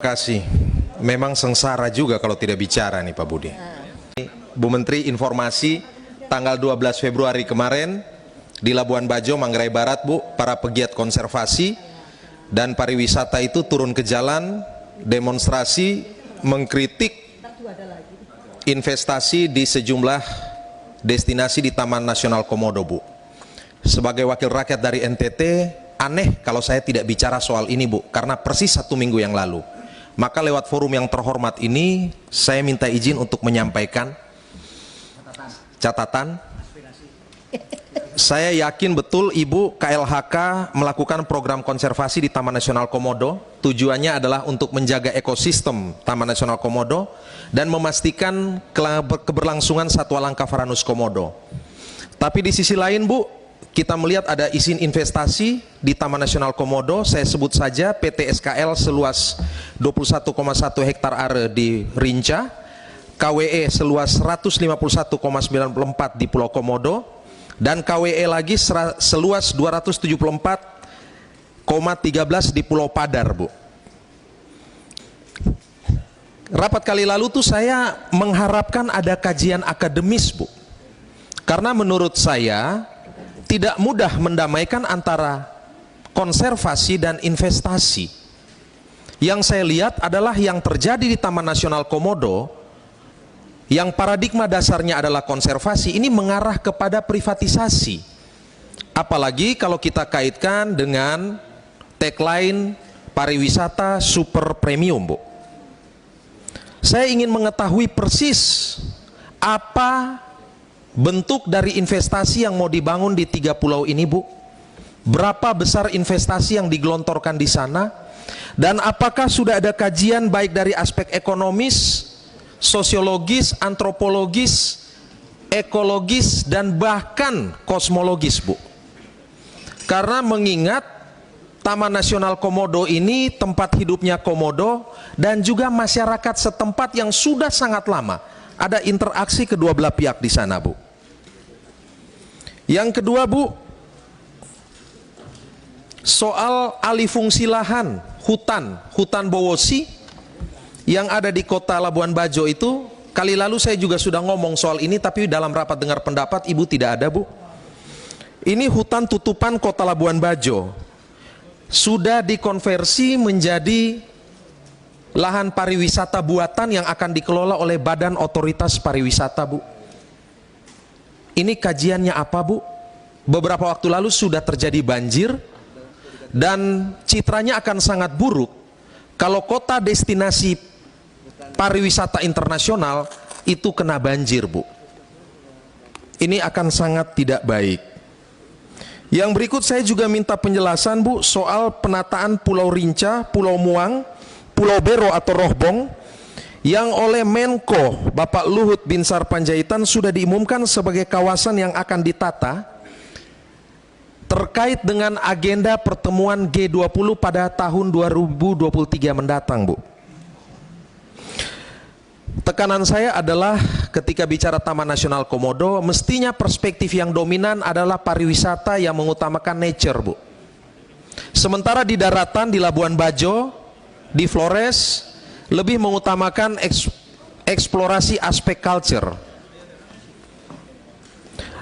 Kasih. Memang sengsara juga kalau tidak bicara nih Pak Budi. Bu Menteri informasi tanggal 12 Februari kemarin di Labuan Bajo, Manggarai Barat, Bu, para pegiat konservasi dan pariwisata itu turun ke jalan demonstrasi mengkritik investasi di sejumlah destinasi di Taman Nasional Komodo, Bu. Sebagai wakil rakyat dari NTT, aneh kalau saya tidak bicara soal ini, Bu, karena persis 1 minggu yang lalu. Maka lewat forum yang terhormat ini, saya minta izin untuk menyampaikan catatan. Saya yakin betul Ibu KLHK melakukan program konservasi di Taman Nasional Komodo. Tujuannya adalah untuk menjaga ekosistem Taman Nasional Komodo dan memastikan keberlangsungan satwa langka Varanus komodo. Tapi di sisi lain, Bu, kita melihat ada izin investasi di Taman Nasional Komodo. Saya sebut saja PT SKL seluas 21,1 hektar are di Rinca, KWE seluas 151,94 di Pulau Komodo, dan KWE lagi seluas 274,13 di Pulau Padar, Bu. Rapat kali lalu tuh saya mengharapkan ada kajian akademis, Bu, karena menurut saya tidak mudah mendamaikan antara konservasi dan investasi. Yang saya lihat adalah yang terjadi di Taman Nasional Komodo, yang paradigma dasarnya adalah konservasi, ini mengarah kepada privatisasi. Apalagi kalau kita kaitkan dengan tagline pariwisata super premium, Bu. Saya ingin mengetahui persis apa bentuk dari investasi yang mau dibangun di 3 pulau ini, Bu. Berapa besar investasi yang digelontorkan di sana, dan apakah sudah ada kajian baik dari aspek ekonomis, sosiologis, antropologis, ekologis, dan bahkan kosmologis, Bu. Karena mengingat Taman Nasional Komodo ini tempat hidupnya komodo dan juga masyarakat setempat yang sudah sangat lama ada interaksi kedua belah pihak di sana, Bu. Yang kedua, Bu, soal alih fungsi lahan hutan Bowosi yang ada di kota Labuan Bajo itu, kali lalu saya juga sudah ngomong soal ini, tapi dalam rapat dengar pendapat Ibu tidak ada, Bu. Ini hutan tutupan kota Labuan Bajo sudah dikonversi menjadi lahan pariwisata buatan yang akan dikelola oleh Badan Otoritas Pariwisata, Bu. Ini kajiannya apa, Bu? Beberapa waktu lalu sudah terjadi banjir dan citranya akan sangat buruk kalau kota destinasi pariwisata internasional itu kena banjir, Bu. Ini akan sangat tidak baik. Yang berikut saya juga minta penjelasan, Bu, soal penataan Pulau Rinca, Pulau Muang, Pulau Bero atau Rohbong yang oleh Menko Bapak Luhut Binsar Panjaitan sudah diumumkan sebagai kawasan yang akan ditata terkait dengan agenda pertemuan G20 pada tahun 2023 mendatang, Bu. Tekanan saya adalah ketika bicara Taman Nasional Komodo, mestinya perspektif yang dominan adalah pariwisata yang mengutamakan nature, Bu. Sementara di daratan, di Labuan Bajo, di Flores, lebih mengutamakan eksplorasi aspek culture.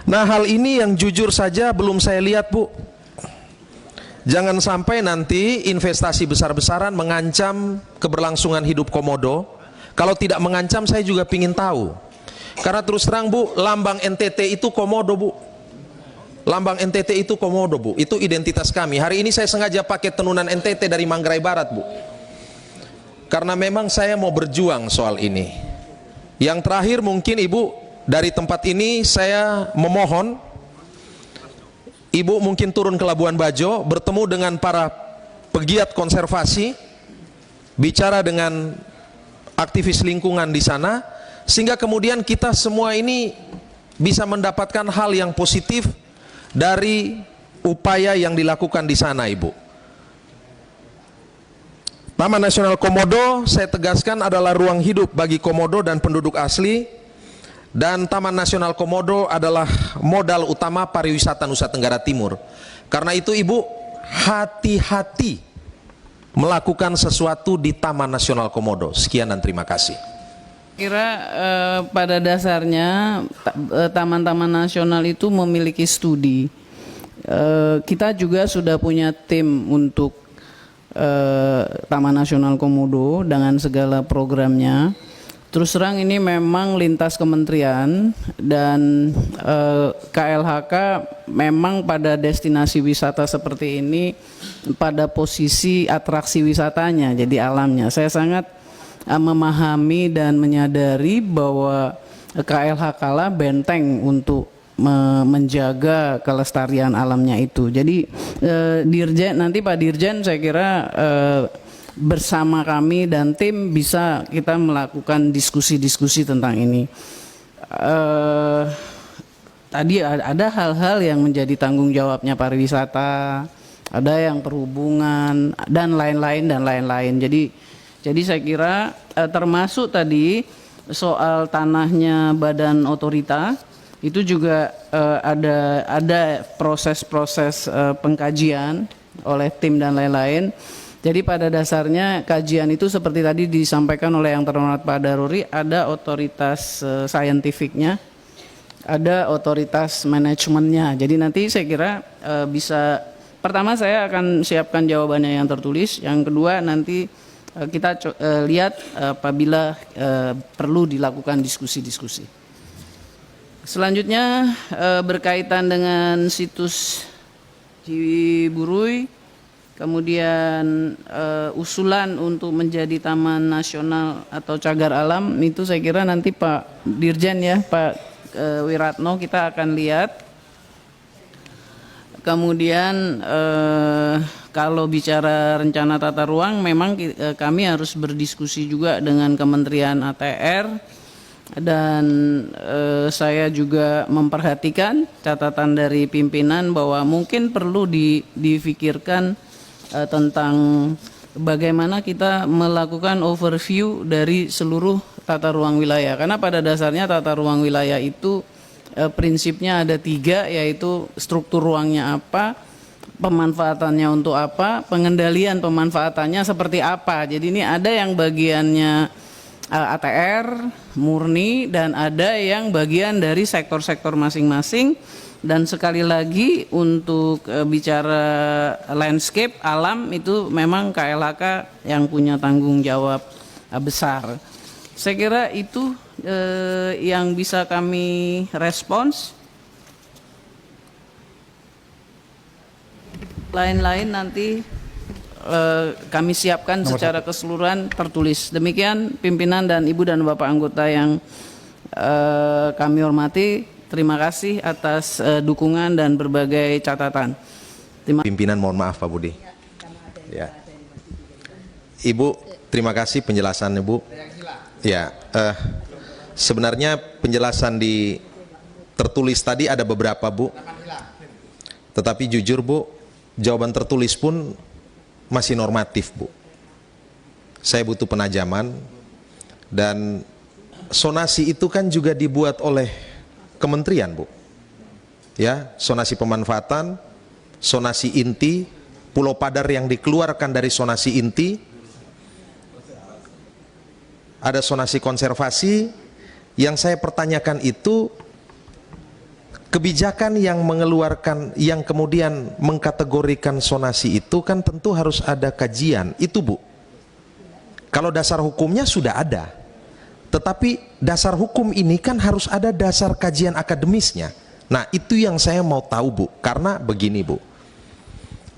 Nah, hal ini yang jujur saja belum saya lihat, Bu. Jangan sampai nanti investasi besar-besaran mengancam keberlangsungan hidup komodo. Kalau tidak mengancam, saya juga ingin tahu. Karena terus terang, Bu, lambang NTT itu komodo, Bu. Lambang NTT itu komodo, Bu. Itu identitas kami. Hari ini saya sengaja pakai tenunan NTT dari Manggarai Barat, Bu. Karena memang saya mau berjuang soal ini. Yang terakhir mungkin, Ibu, dari tempat ini saya memohon Ibu mungkin turun ke Labuan Bajo, bertemu dengan para pegiat konservasi, bicara dengan aktivis lingkungan di sana, sehingga kemudian kita semua ini bisa mendapatkan hal yang positif dari upaya yang dilakukan di sana, Ibu. Taman Nasional Komodo, saya tegaskan, adalah ruang hidup bagi komodo dan penduduk asli, dan Taman Nasional Komodo adalah modal utama pariwisata Nusa Tenggara Timur. Karena itu, Ibu, hati-hati melakukan sesuatu di Taman Nasional Komodo. Sekian dan terima kasih. Pada dasarnya taman-taman nasional itu memiliki studi. Kita juga sudah punya tim untuk Taman Nasional Komodo dengan segala programnya. Terus terang ini memang lintas kementerian dan KLHK memang pada destinasi wisata seperti ini pada posisi atraksi wisatanya, jadi alamnya. Saya sangat memahami dan menyadari bahwa KLHK lah benteng untuk menjaga kelestarian alamnya itu. Jadi Dirjen, nanti Pak Dirjen saya kira bersama kami dan tim bisa kita melakukan diskusi-diskusi tentang ini. Tadi ada hal-hal yang menjadi tanggung jawabnya pariwisata, ada yang perhubungan dan lain-lain. Jadi saya kira termasuk tadi soal tanahnya badan otorita itu juga ada proses-proses pengkajian oleh tim dan lain-lain. Jadi pada dasarnya kajian itu seperti tadi disampaikan oleh yang terhormat Pak Daruri, ada otoritas saintifiknya, ada otoritas manajemennya. Jadi nanti saya kira bisa, pertama saya akan siapkan jawabannya yang tertulis, yang kedua nanti kita lihat apabila perlu dilakukan diskusi-diskusi. Selanjutnya berkaitan dengan situs Ciwiburui, kemudian usulan untuk menjadi taman nasional atau cagar alam itu saya kira nanti Pak Dirjen ya, Pak Wiratno kita akan lihat. Kemudian kalau bicara rencana tata ruang memang kami harus berdiskusi juga dengan Kementerian ATR dan saya juga memperhatikan catatan dari pimpinan bahwa mungkin perlu difikirkan tentang bagaimana kita melakukan overview dari seluruh tata ruang wilayah, karena pada dasarnya tata ruang wilayah itu prinsipnya ada 3, yaitu struktur ruangnya apa, pemanfaatannya untuk apa, pengendalian pemanfaatannya seperti apa. Jadi ini ada yang bagiannya ATR murni dan ada yang bagian dari sektor-sektor masing-masing. Dan sekali lagi untuk bicara landscape alam itu memang KLHK yang punya tanggung jawab besar. Saya kira itu yang bisa kami respons. Lain-lain nanti kami siapkan secara keseluruhan tertulis. Demikian pimpinan dan Ibu dan Bapak anggota yang kami hormati. Terima kasih atas dukungan dan berbagai catatan. Pimpinan mohon maaf Pak Budi. Ya. Ibu, terima kasih penjelasan Ibu. Ya, sebenarnya penjelasan di tertulis tadi ada beberapa Bu. Tetapi jujur Bu, jawaban tertulis pun masih normatif Bu. Saya butuh penajaman, dan sonasi itu kan juga dibuat oleh kementerian Bu, ya, sonasi pemanfaatan, sonasi inti, Pulau Padar yang dikeluarkan dari sonasi inti, ada sonasi konservasi. Yang saya pertanyakan itu kebijakan yang mengeluarkan, yang kemudian mengkategorikan sonasi itu kan tentu harus ada kajian itu Bu. Kalau dasar hukumnya sudah ada, tetapi dasar hukum ini kan harus ada dasar kajian akademisnya. Nah itu yang saya mau tahu Bu, karena begini Bu,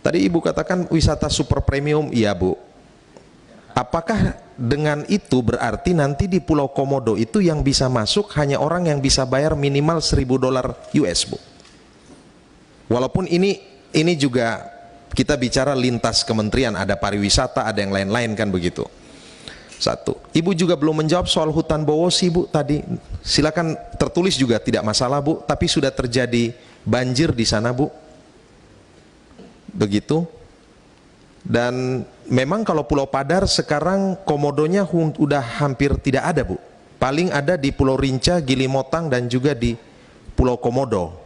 tadi Ibu katakan wisata super premium, iya Bu. Apakah dengan itu berarti nanti di Pulau Komodo itu yang bisa masuk hanya orang yang bisa bayar minimal $1.000 US Bu? Walaupun ini juga kita bicara lintas kementerian, ada pariwisata, ada yang lain-lain kan begitu. Satu, Ibu juga belum menjawab soal hutan Bowosi Bu tadi. Silakan tertulis juga tidak masalah Bu, tapi sudah terjadi banjir di sana Bu. Begitu. Dan memang kalau Pulau Padar sekarang komodonya udah hampir tidak ada Bu. Paling ada di Pulau Rinca, Gili Motang dan juga di Pulau Komodo.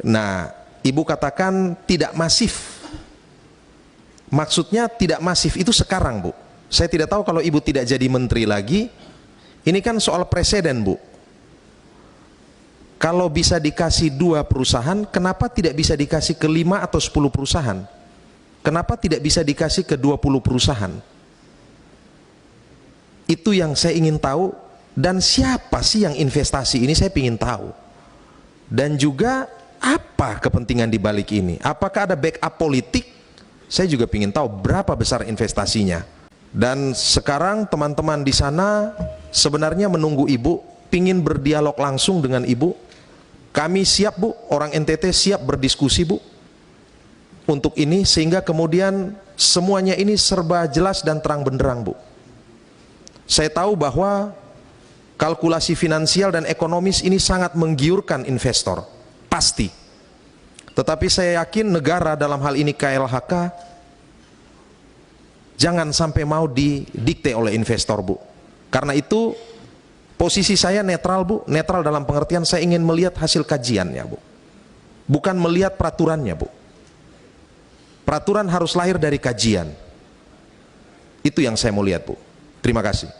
Nah, Ibu katakan tidak masif. Maksudnya tidak masif itu sekarang, Bu. Saya tidak tahu kalau Ibu tidak jadi menteri lagi. Ini kan soal presiden, Bu. Kalau bisa dikasih 2 perusahaan, kenapa tidak bisa dikasih ke 5 atau 10 perusahaan? Kenapa tidak bisa dikasih ke 20 perusahaan? Itu yang saya ingin tahu. Dan siapa sih yang investasi ini, saya ingin tahu. Dan juga apa kepentingan di balik ini? Apakah ada backup politik? Saya juga ingin tahu berapa besar investasinya. Dan sekarang teman-teman di sana sebenarnya menunggu Ibu, pingin berdialog langsung dengan Ibu. Kami siap, Bu, orang NTT siap berdiskusi, Bu, untuk ini, sehingga kemudian semuanya ini serba jelas dan terang benderang, Bu. Saya tahu bahwa kalkulasi finansial dan ekonomis ini sangat menggiurkan investor, pasti. Tetapi saya yakin negara, dalam hal ini KLHK, jangan sampai mau didikte oleh investor, Bu. Karena itu posisi saya netral, Bu. Netral dalam pengertian saya ingin melihat hasil kajiannya, Bu. Bukan melihat peraturannya, Bu. Peraturan harus lahir dari kajian. Itu yang saya mau lihat, Bu. Terima kasih.